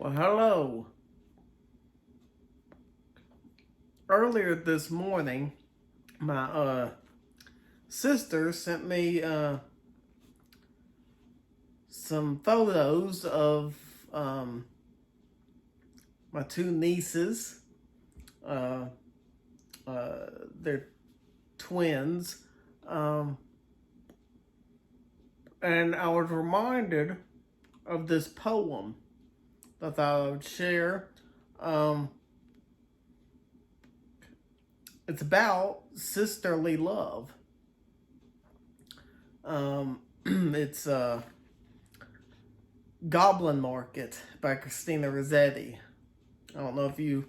Well, hello. Earlier this morning, my sister sent me some photos of my two nieces. Uh, they're twins. Um, and I was reminded of this poem that I thought I would share. Um, it's about sisterly love. It's Goblin Market by Christina Rossetti. I don't know if you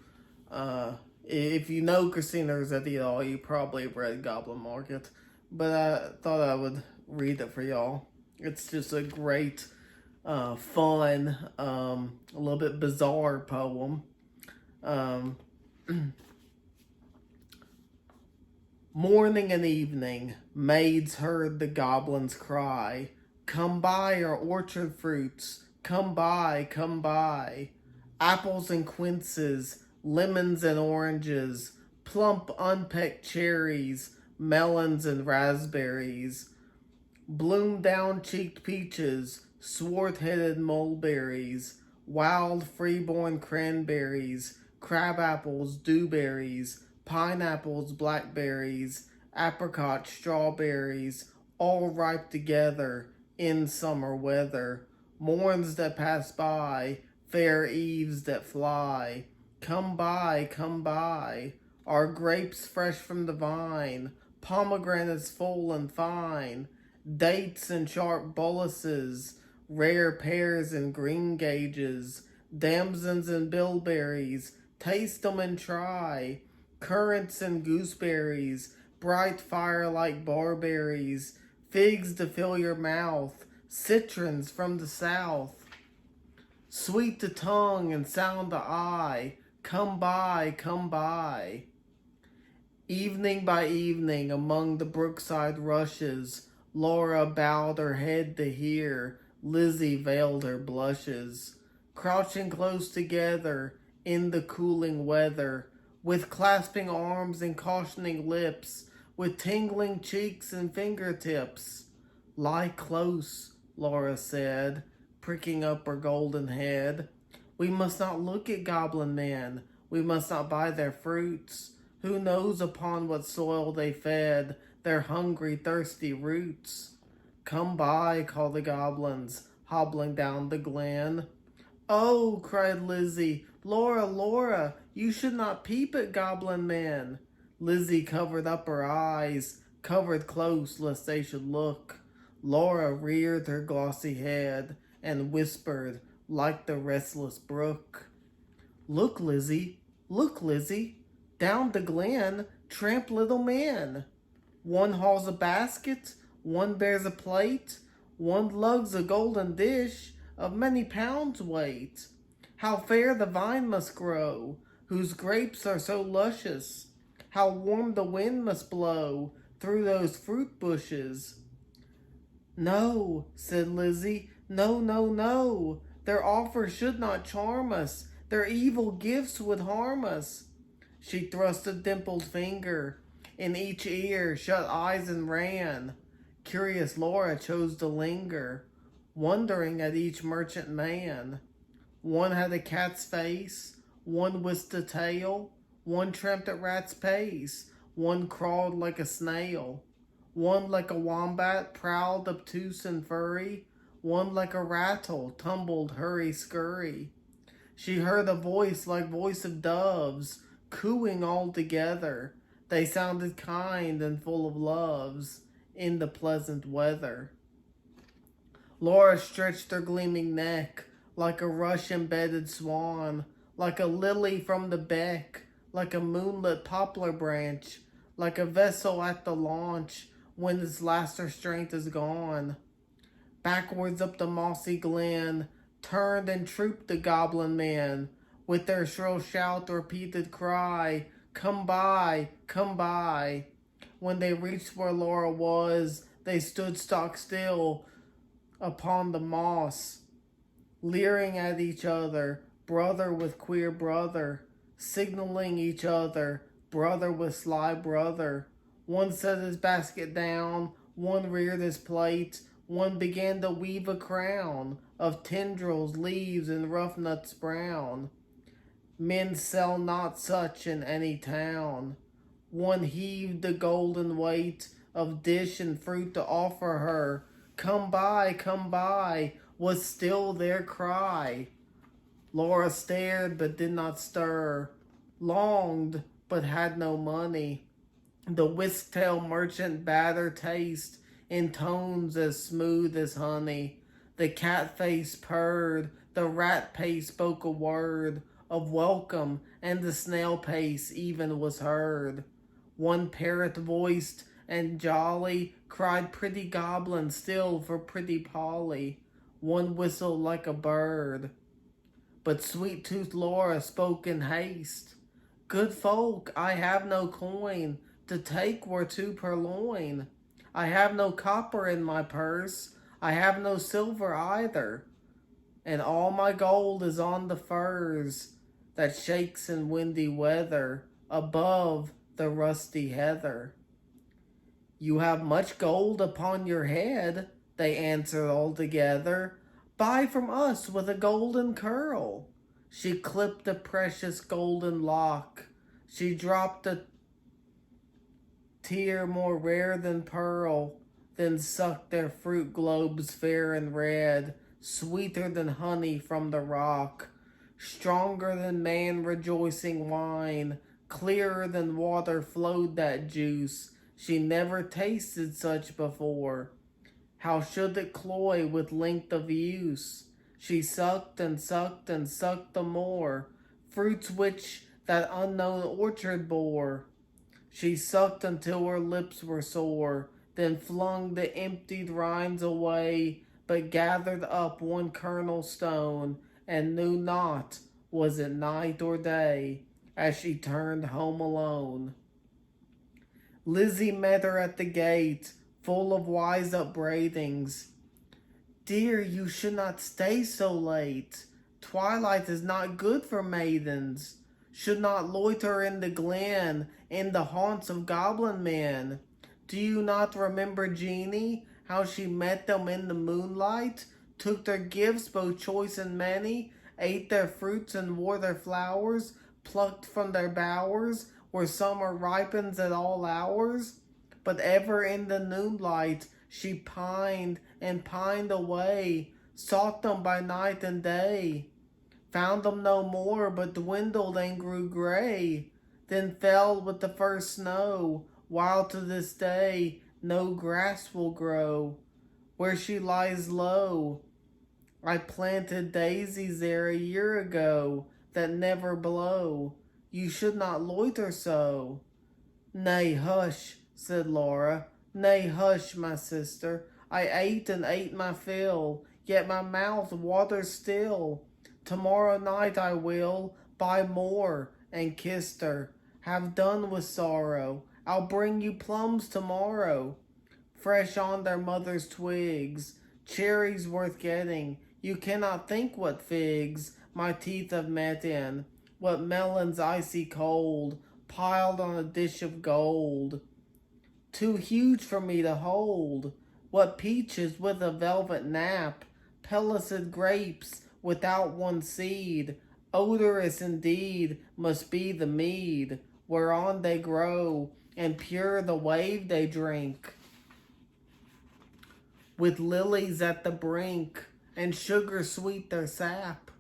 know Christina Rossetti at all, you probably have read Goblin Market, but I thought I would read it for y'all. It's just a great, fun, a little bit bizarre poem. Um, Morning and evening, maids heard the goblins cry, "Come buy our orchard fruits, come buy, come buy. Apples and quinces, lemons and oranges, plump unpecked cherries, melons and raspberries, bloom down-cheeked peaches, swart-headed mulberries, wild freeborn cranberries, crabapples, dewberries, pineapples, blackberries, apricots, strawberries, all ripe together in summer weather. Morns that pass by, fair eves that fly. Come buy, come buy. Our grapes fresh from the vine, pomegranates full and fine, dates and sharp boluses, rare pears and greengages, damsons and bilberries, taste 'em and try. Currants and gooseberries, bright fire-like barberries, figs to fill your mouth, citrons from the south, sweet to tongue and sound to eye. Come buy, come buy. Evening by evening, among the brookside rushes, Laura bowed her head to hear, Lizzie veiled her blushes. Crouching close together in the cooling weather, with clasping arms and cautioning lips, with tingling cheeks and fingertips. "Lie close," Laura said, pricking up her golden head. "We must not look at goblin men, we must not buy their fruits. Who knows upon what soil they fed their hungry, thirsty roots?" "Come buy," called the goblins, hobbling down the glen. "Oh," cried Lizzie, "Laura, Laura, you should not peep at goblin men." Lizzie covered up her eyes, covered close lest they should look. Laura reared her glossy head and whispered like the restless brook, look, Lizzie, down the glen tramp little men. One hauls a basket, one bears a plate, one lugs a golden dish of many pounds weight. How fair the vine must grow, whose grapes are so luscious. How warm the wind must blow through those fruit bushes. "No," said Lizzie, "no, no, no. Their offer should not charm us. Their evil gifts would harm us." She thrust a dimpled finger in each ear, shut eyes and ran. Curious Laura chose to linger, wondering at each merchant man. One had a cat's face, one whisked a tail, one tramped at rat's pace, one crawled like a snail, one like a wombat prowled obtuse and furry, one like a rattle tumbled hurry-scurry. She heard a voice like voice of doves, cooing all together. They sounded kind and full of loves in the pleasant weather. Laura stretched her gleaming neck like a rush-embedded swan, like a lily from the beck, like a moonlit poplar branch, like a vessel at the launch when its last restraint is gone. Backwards up the mossy glen turned and trooped the goblin men, with their shrill shout repeated cry, "Come buy, come buy." When they reached where Laura was, they stood stock still upon the moss, leering at each other, brother with queer brother, signaling each other, brother with sly brother. One set his basket down, one reared his plate, one began to weave a crown of tendrils, leaves, and rough nuts brown. Men sell not such in any town. One heaved the golden weight of dish and fruit to offer her. Come buy, was still their cry. Laura stared but did not stir, longed but had no money. The whisk-tail merchant bade her taste in tones as smooth as honey. The cat-face purred, the rat-pace spoke a word of welcome, and the snail-pace even was heard. One parrot-voiced and jolly cried pretty goblin still for pretty Polly. One whistled like a bird. But sweet-toothed Laura spoke in haste. Good folk, I have no coin to take were two purloin. I have no copper in my purse, I have no silver either, and all my gold is on the furze that shakes in windy weather above the rusty heather. You have much gold upon your head, they answered all together. Buy from us with a golden curl. She clipped a precious golden lock. She dropped a tear more rare than pearl, then sucked their fruit globes fair and red, sweeter than honey from the rock, stronger than man rejoicing wine, clearer than water flowed that juice. She never tasted such before. How should it cloy with length of use? She sucked and sucked and sucked the more, fruits which that unknown orchard bore. She sucked until her lips were sore, then flung the emptied rinds away, but gathered up one kernel stone, and knew not, was it night or day, as she turned home alone. Lizzie met her at the gate, full of wise upbraidings. Dear, you should not stay so late. Twilight is not good for maidens. Should not loiter in the glen, in the haunts of goblin men. Do you not remember Jeanie, how she met them in the moonlight, took their gifts both choice and many, ate their fruits and wore their flowers, plucked from their bowers, where summer ripens at all hours? But ever in the noonlight she pined and pined away, sought them by night and day. Found them no more, but dwindled and grew gray, then fell with the first snow, while to this day no grass will grow. Where she lies low, I planted daisies there a year ago, that never blow. You should not loiter so. Nay, hush, said Laura. Nay, hush, my sister. I ate and ate my fill, yet my mouth waters still. Tomorrow night I will buy more, and kissed her. Have done with sorrow. I'll bring you plums tomorrow, fresh on their mother's twigs. Cherries worth getting. You cannot think what figs my teeth have met in, what melons icy cold, piled on a dish of gold, too huge for me to hold. What peaches with a velvet nap, pellucid grapes without one seed. Odorous indeed must be the mead whereon they grow, and pure the wave they drink. With lilies at the brink, and sugar sweet their sap.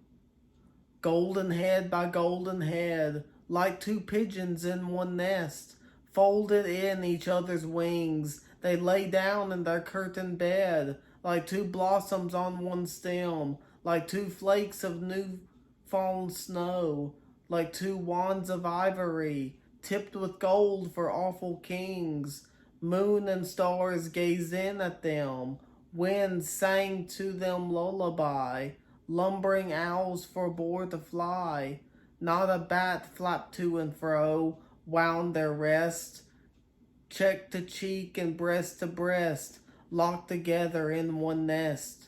Golden head by golden head, like two pigeons in one nest, folded in each other's wings, they lay down in their curtained bed, like two blossoms on one stem, like two flakes of new fallen snow, like two wands of ivory, tipped with gold for awful kings. Moon and stars gazed in at them, wind sang to them lullaby, lumbering owls forbore to fly, not a bat flapped to and fro, wound their rest, cheek to cheek and breast to breast, locked together in one nest.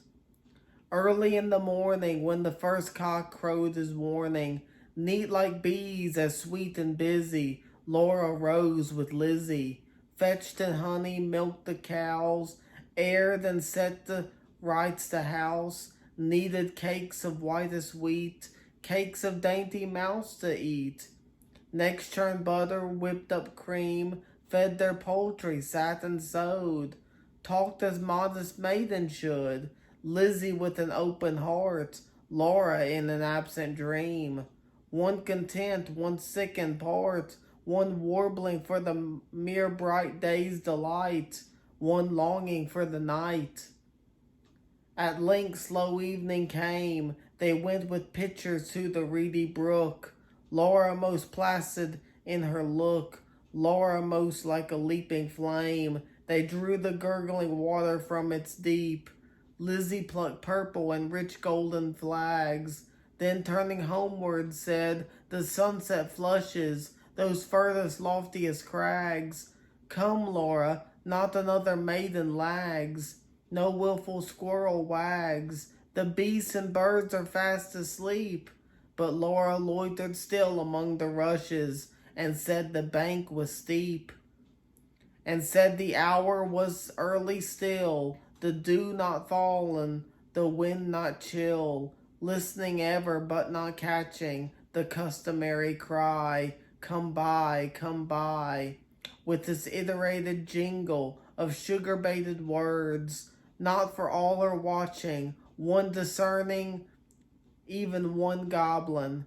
Early in the morning, when the first cock crowed his warning, neat like bees, as sweet and busy, Laura rose with Lizzie, fetched and honey, milked the cows, aired and set the rights the house, kneaded cakes of whitest wheat, cakes of dainty mouse to eat. Next churned butter, whipped up cream, fed their poultry, sat and sewed, talked as modest maiden should, Lizzie with an open heart, Laura in an absent dream. One content, one sick in part, one warbling for the mere bright day's delight, one longing for the night. At length slow evening came, they went with pitchers to the reedy brook, Laura most placid in her look, Laura most like a leaping flame, they drew the gurgling water from its deep, Lizzie plucked purple and rich golden flags, then turning homeward said, the sunset flushes those furthest loftiest crags. Come, Laura, not another maiden lags, no wilful squirrel wags, the beasts and birds are fast asleep. But Laura loitered still among the rushes, and said the bank was steep, and said the hour was early still, the dew not fallen, the wind not chill, listening ever but not catching the customary cry, come by, with its iterated jingle of sugar-baited words, not for all are watching, one discerning, even one goblin,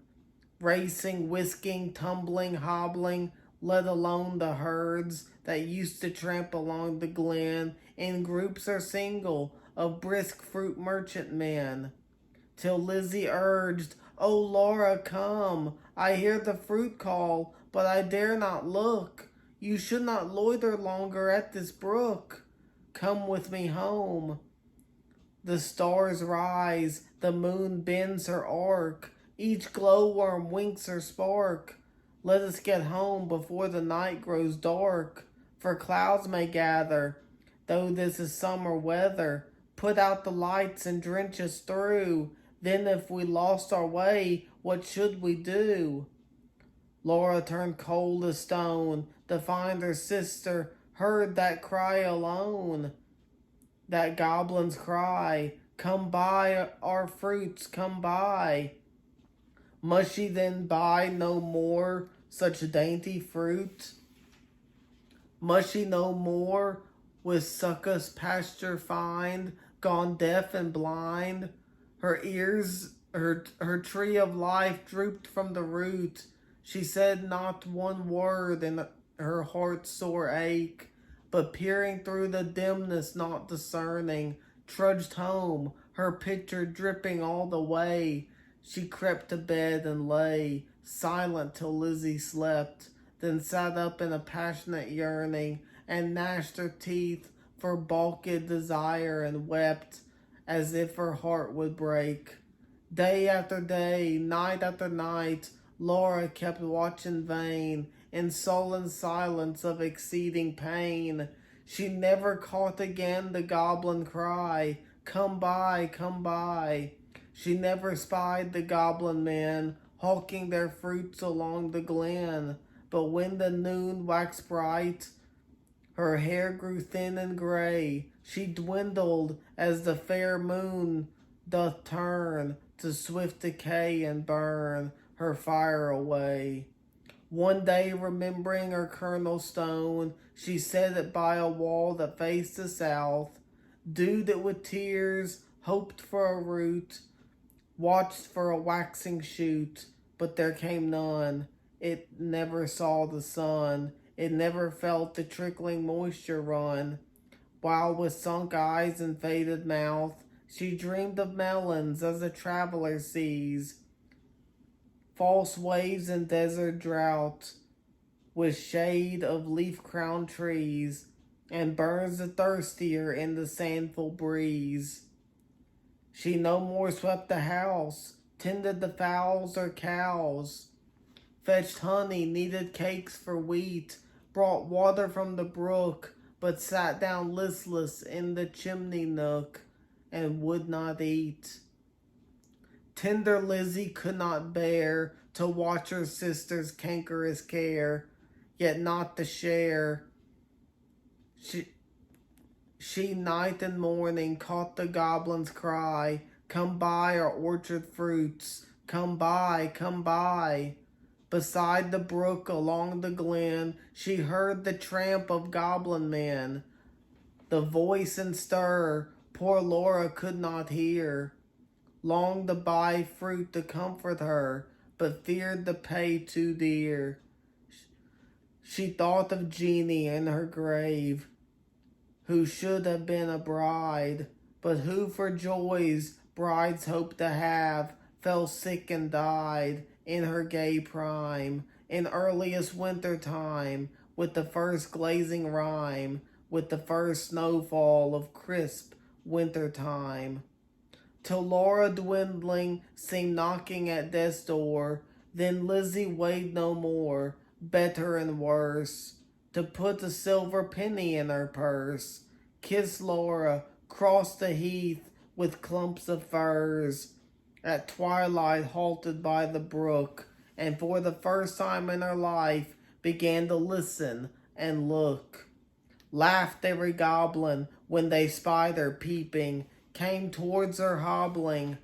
racing, whisking, tumbling, hobbling, let alone the herds that used to tramp along the glen in groups or single of brisk fruit merchant men, till Lizzie urged, "O Laura, come, I hear the fruit call, but I dare not look. You should not loiter longer at this brook. Come with me home." The stars rise, the moon bends her arc, each glowworm winks her spark. Let us get home before the night grows dark, for clouds may gather, though this is summer weather. Put out the lights and drench us through, then if we lost our way, what should we do? Laura turned cold as stone, to find her sister heard that cry alone. That goblin's cry, come buy our fruits, come buy. Must she then buy no more such dainty fruit? Must she no more with succous pasture find, gone deaf and blind? Her ears, her tree of life drooped from the root. She said not one word in her heart's sore ache, but peering through the dimness, not discerning, trudged home, her pitcher dripping all the way. She crept to bed and lay, silent till Lizzie slept, then sat up in a passionate yearning, and gnashed her teeth for balked desire, and wept as if her heart would break. Day after day, night after night, Laura kept watch in vain, in sullen silence of exceeding pain. She never caught again the goblin cry, come buy, come buy. She never spied the goblin men, hawking their fruits along the glen. But when the noon waxed bright, her hair grew thin and gray. She dwindled as the fair moon doth turn to swift decay and burn her fire away. One day, remembering her kernel stone, she set it by a wall that faced the south, dewed it with tears, hoped for a root, watched for a waxing shoot, but there came none. It never saw the sun, it never felt the trickling moisture run, while with sunk eyes and faded mouth, she dreamed of melons as a traveler sees false waves in desert drought, with shade of leaf-crowned trees, and burns the thirstier in the sandful breeze. She no more swept the house, tended the fowls or cows, fetched honey, kneaded cakes for wheat, brought water from the brook, but sat down listless in the chimney nook, and would not eat. Tender Lizzie could not bear to watch her sister's cankerous care, yet not to share. She night and morning caught the goblin's cry, "Come buy our orchard fruits, come buy, come buy." Beside the brook along the glen, she heard the tramp of goblin men. The voice and stir poor Laura could not hear. Longed to buy fruit to comfort her, but feared to pay too dear. She thought of Jeannie in her grave, who should have been a bride, but who for joys brides hope to have, fell sick and died in her gay prime, in earliest winter time, with the first glazing rime, with the first snowfall of crisp winter time. Till Laura dwindling seemed knocking at death's door, then Lizzie weighed no more, better and worse, to put a silver penny in her purse. Kiss Laura, cross the heath with clumps of firs, at twilight halted by the brook, and for the first time in her life began to listen and look. Laughed every goblin when they spied her peeping, came towards her hobbling,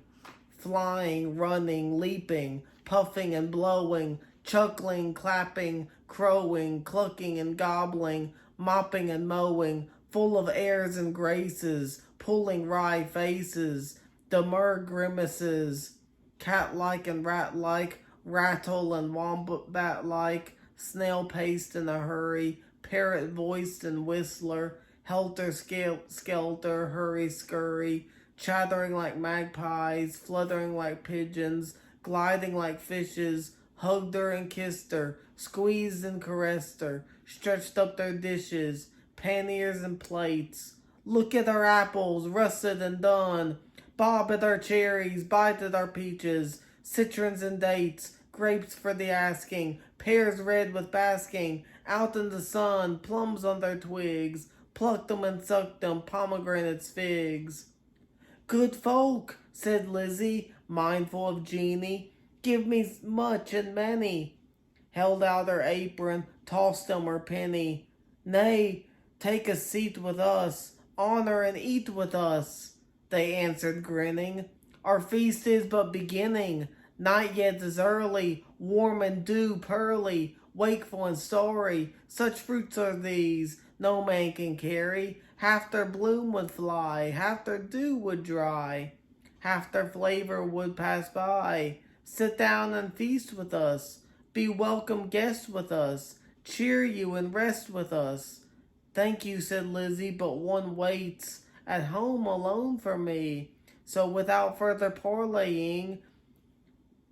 flying, running, leaping, puffing and blowing, chuckling, clapping, crowing, clucking and gobbling, mopping and mowing, full of airs and graces, pulling wry faces, demur grimaces, cat-like and rat-like, rattle and wombat-like, snail-paced in a hurry, parrot-voiced and whistler, helter-skelter, hurry-scurry, chattering like magpies, fluttering like pigeons, gliding like fishes, hugged her and kissed her, squeezed and caressed her, stretched up their dishes, panniers and plates. Look at our apples, russet and done. Bob at our cherries, bite at our peaches, citrons and dates, grapes for the asking, pears red with basking, out in the sun, plums on their twigs, plucked them and sucked them, pomegranates, figs. Good folk, said Lizzie, mindful of Jeannie, give me much and many. Held out her apron, tossed them her penny. Nay, take a seat with us, honor and eat with us, they answered grinning. Our feast is but beginning, night yet is early, warm and dew pearly, wakeful and starry. Such fruits are these, no man can carry. Half their bloom would fly, half their dew would dry, half their flavor would pass by. Sit down and feast with us, be welcome guests with us, cheer you and rest with us. Thank you, said Lizzie, but one waits at home alone for me. So without further parleying,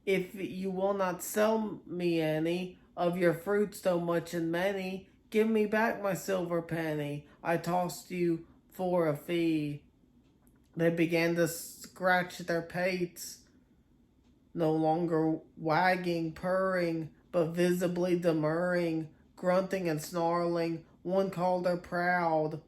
if you will not sell me any of your fruits, though much and many, give me back my silver penny I tossed you for a fee. They began to scratch their pates, no longer wagging, purring, but visibly demurring, grunting and snarling. One called her proud,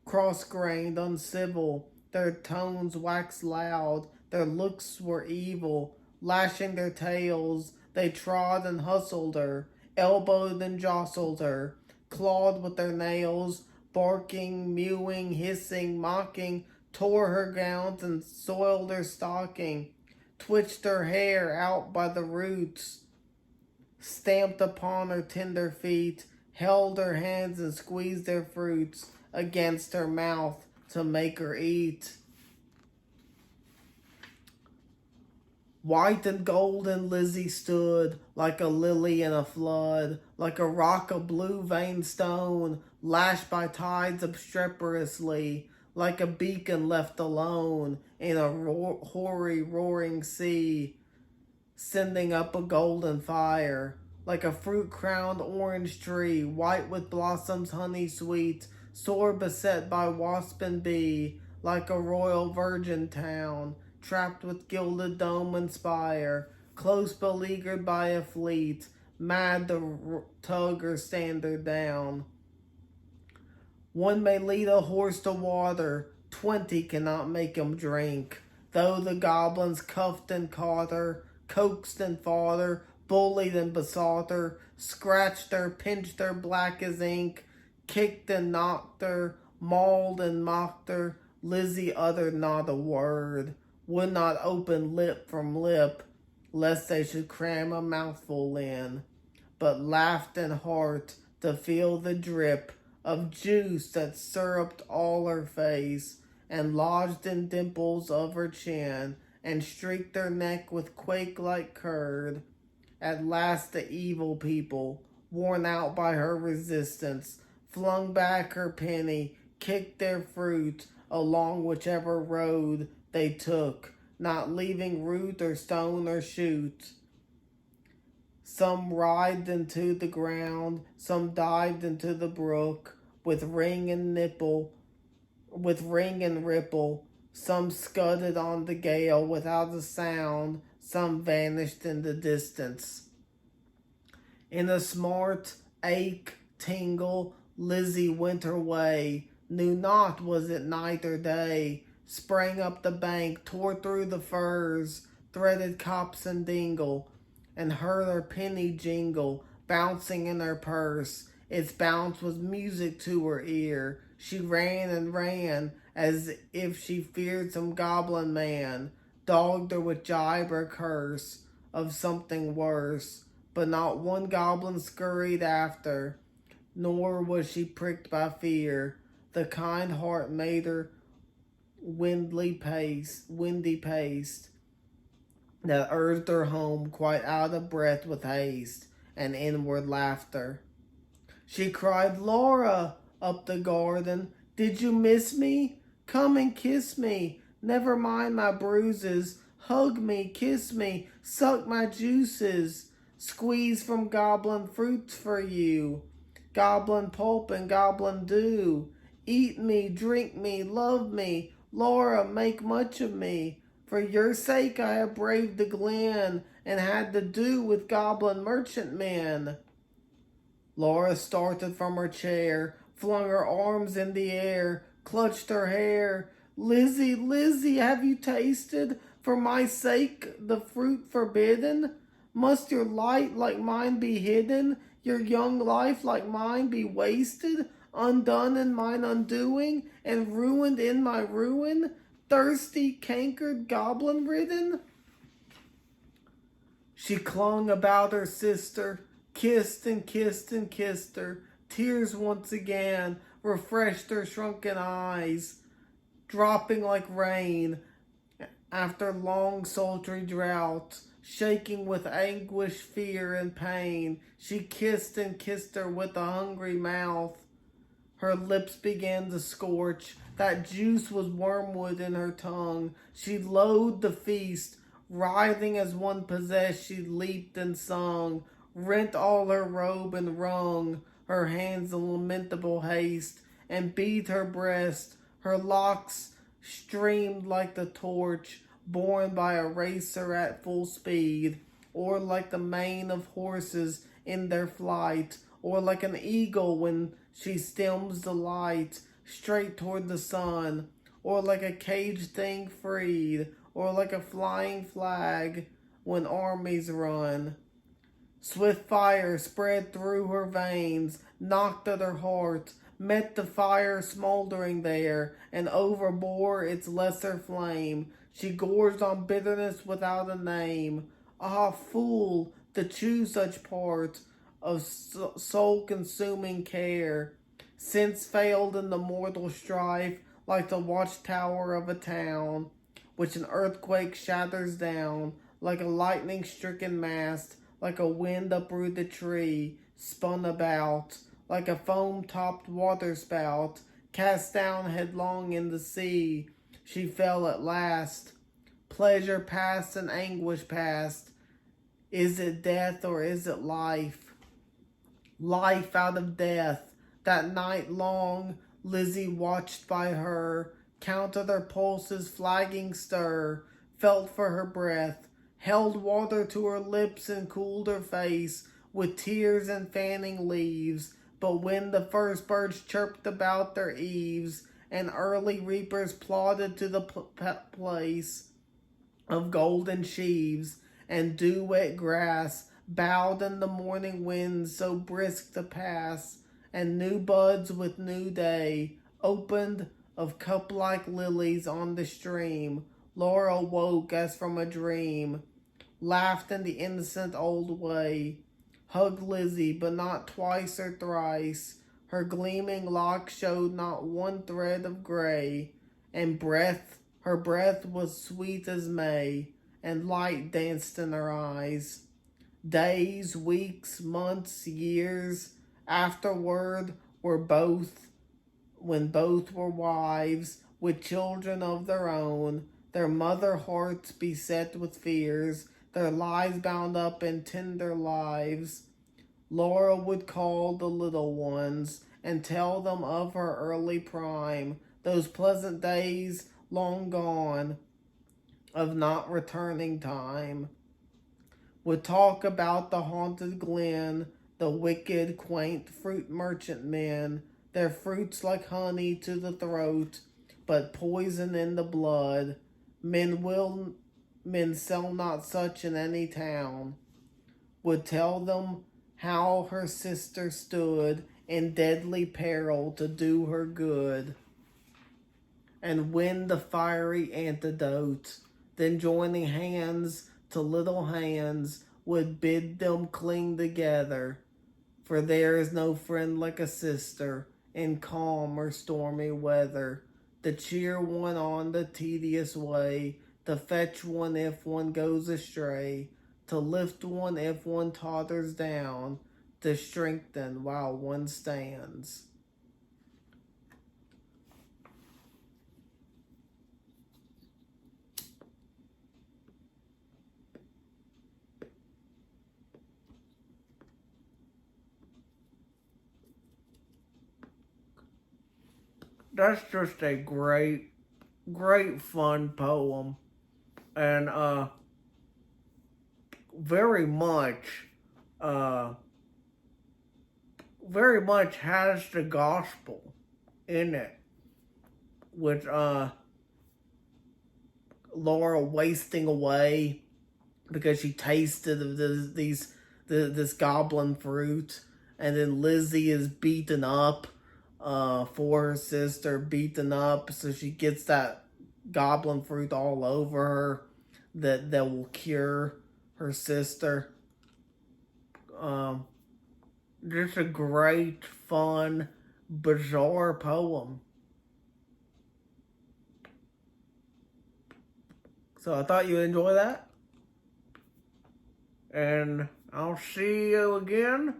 cross-grained, uncivil. Their tones waxed loud, their looks were evil. Lashing their tails, they trod and hustled her, elbowed and jostled her, clawed with their nails, barking, mewing, hissing, mocking, tore her gowns and soiled her stocking, twitched her hair out by the roots, stamped upon her tender feet, held her hands and squeezed their fruits against her mouth to make her eat. White and golden Lizzie stood, like a lily in a flood, like a rock of blue-veined stone, lashed by tides obstreperously, like a beacon left alone in a hoary, roaring sea, sending up a golden fire, like a fruit-crowned orange tree, white with blossoms honey-sweet, sore beset by wasp and bee, like a royal virgin town, trapped with gilded dome and spire, close beleaguered by a fleet, mad to tug her standard down. One may lead a horse to water, 20 cannot make him drink. Though the goblins cuffed and caught her, coaxed and fought her, bullied and besought her, scratched her, pinched her black as ink, kicked and knocked her, mauled and mocked her, Lizzie uttered not a word, would not open lip from lip, lest they should cram a mouthful in, but laughed in heart to feel the drip of juice that syruped all her face, and lodged in dimples of her chin, and streaked her neck with quake-like curd. At last the evil people, worn out by her resistance, flung back her penny, kicked their fruit along whichever road they took, not leaving root or stone or shoot. Some writhed into the ground, some dived into the brook, with ring and ripple, some scudded on the gale without a sound, some vanished in the distance. In a smart ache, tingle, Lizzie went her way, knew not was it night or day, sprang up the bank, tore through the firs, threaded copse and dingle, and heard her penny jingle, bouncing in her purse. Its bounce was music to her ear. She ran and ran, as if she feared some goblin man, dogged her with jibe or curse of something worse. But not one goblin scurried after, nor was she pricked by fear. The kind heart made her windy pace, that urged her home quite out of breath with haste and inward laughter. She cried, "Laura!" up the garden. "Did you miss me? Come and kiss me. Never mind my bruises. Hug me, kiss me, suck my juices. Squeeze from goblin fruits for you. Goblin pulp and goblin dew. Eat me, drink me, love me. Laura, make much of me. For your sake I have braved the glen, and had to do with goblin merchantmen." Laura started from her chair, flung her arms in the air, clutched her hair. "Lizzie, Lizzie, have you tasted, for my sake, the fruit forbidden? Must your light like mine be hidden, your young life like mine be wasted, undone in mine undoing, and ruined in my ruin, thirsty, cankered, goblin-ridden?" She clung about her sister, kissed and kissed and kissed her. Tears once again refreshed her shrunken eyes, dropping like rain after long sultry droughts, shaking with anguish, fear, and pain. She kissed and kissed her with a hungry mouth. Her lips began to scorch. That juice was wormwood in her tongue. She loathed the feast. Writhing as one possessed, she leaped and sung, rent all her robe and wrung her hands in lamentable haste, and beat her breast. Her locks streamed like the torch borne by a racer at full speed, or like the mane of horses in their flight, or like an eagle when she stems the light straight toward the sun, or like a caged thing freed, or like a flying flag when armies run. Swift fire spread through her veins, knocked at her heart, met the fire smoldering there, and overbore its lesser flame. She gorged on bitterness without a name. Ah, fool, to choose such part of soul-consuming care, since failed in the mortal strife, like the watchtower of a town, which an earthquake shatters down, like a lightning-stricken mast, like a wind-uprooted tree, spun about, like a foam-topped waterspout, cast down headlong in the sea. She fell at last. Pleasure past and anguish past. Is it death or is it life? Life out of death. That night long, Lizzie watched by her, counted her pulses' flagging stir, felt for her breath, held water to her lips and cooled her face with tears and fanning leaves. But when the first birds chirped about their eaves, and early reapers plodded to the place of golden sheaves, and dew-wet grass bowed in the morning winds so brisk to pass, and new buds with new day opened of cup-like lilies on the stream. Laura woke as from a dream, laughed in the innocent old way, hugged Lizzie, but not twice or thrice. Her gleaming locks showed not one thread of gray, and her breath was sweet as May, and light danced in her eyes. Days, weeks, months, years afterward when both were wives, with children of their own, their mother hearts beset with fears, their lives bound up in tender lives. Laura would call the little ones and tell them of her early prime, those pleasant days long gone, of not returning time. Would talk about the haunted glen, the wicked, quaint fruit merchant men, their fruits like honey to the throat, but poison in the blood. Men sell not such in any town. Would tell them how her sister stood in deadly peril to do her good, and win the fiery antidote. Then joining hands to little hands, would bid them cling together, for there is no friend like a sister in calm or stormy weather, to cheer one on the tedious way, to fetch one if one goes astray, to lift one if one totters down, to strengthen while one stands. That's just a great, great fun poem, and very much, uh, very much has the gospel in it, with Laura wasting away because she tasted of this goblin fruit, and then Lizzie is beaten up for her sister, beaten up, so she gets that goblin fruit all over her that will cure her sister. Just a great, fun, bizarre poem. So I thought you'd enjoy that. And I'll see you again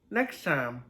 next time.